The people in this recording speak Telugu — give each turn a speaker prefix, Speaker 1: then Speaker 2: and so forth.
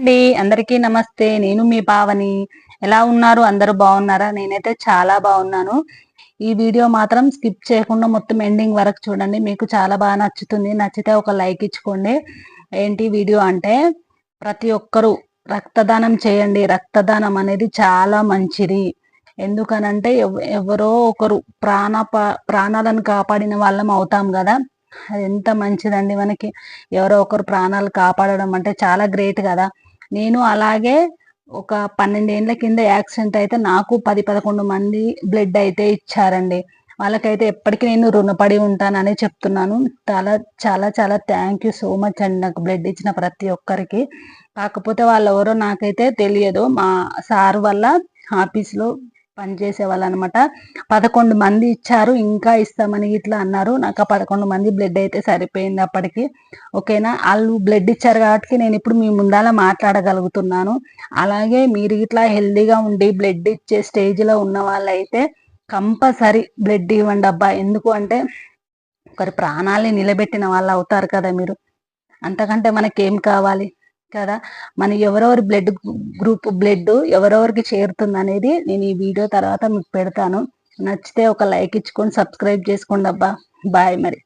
Speaker 1: అండి అందరికీ నమస్తే. నేను మీ పావని. ఎలా ఉన్నారు? అందరూ బాగున్నారా? నేనైతే చాలా బాగున్నాను. ఈ వీడియో మాత్రం స్కిప్ చేయకుండా మొత్తం ఎండింగ్ వరకు చూడండి. మీకు చాలా బాగా నచ్చుతుంది. నచ్చితే ఒక లైక్ ఇచ్చుకోండి. ఏంటి వీడియో అంటే, ప్రతి ఒక్కరూ రక్తదానం చేయండి. రక్తదానం అనేది చాలా మంచిది. ఎందుకనంటే ఎవరో ఒకరు ప్రాణాలను కాపాడిన వాళ్ళం అవుతాం కదా. అది ఎంత మంచిదండి మనకి. ఎవరో ఒకరు ప్రాణాలు కాపాడడం అంటే చాలా గ్రేట్ కదా. నేను అలాగే ఒక 12 ఏండ్ల కింద యాక్సిడెంట్ అయితే నాకు 10, 11 మంది బ్లడ్ అయితే ఇచ్చారండి. వాళ్ళకైతే ఎప్పటికీ నేను రుణపడి ఉంటానని చెప్తున్నాను. చాలా చాలా చాలా థ్యాంక్ యూ సో మచ్ అండి, నాకు బ్లడ్ ఇచ్చిన ప్రతి ఒక్కరికి. కాకపోతే వాళ్ళెవరో నాకైతే తెలియదు. మా సార్ వల్ల ఆఫీస్‌లో పనిచేసే వాళ్ళనమాట. 11 మంది ఇచ్చారు. ఇంకా ఇస్తామని ఇట్లా అన్నారు. నాకు ఆ 11 మంది బ్లడ్ అయితే సరిపోయింది అప్పటికి. ఓకేనా. ఆళ్ళు బ్లడ్ ఇచ్చారు కాబట్టి నేను ఇప్పుడు మీ ముందాల మాట్లాడగలుగుతున్నాను. అలాగే మీరు ఇట్లా హెల్తీగా ఉండి బ్లడ్ ఇచ్చే స్టేజ్‌లో ఉన్న వాళ్ళైతే కంపల్సరీ బ్లడ్ ఇవ్వండి అబ్బా. ఎందుకు అంటే ఒకరి ప్రాణాల్ని నిలబెట్టిన వాళ్ళు అవుతారు కదా మీరు. అంతకంటే మనకేం కావాలి కదా. మన ఎవరెవరి గ్రూప్ బ్లడ్ ఎవరెవరికి చేరుతుందనేది నేను ఈ వీడియో తర్వాత మీకు పెడతాను. నచ్చితే ఒక లైక్ ఇచ్చుకొని సబ్స్క్రైబ్ చేసుకోండి అబ్బా. బాయ్ మరి.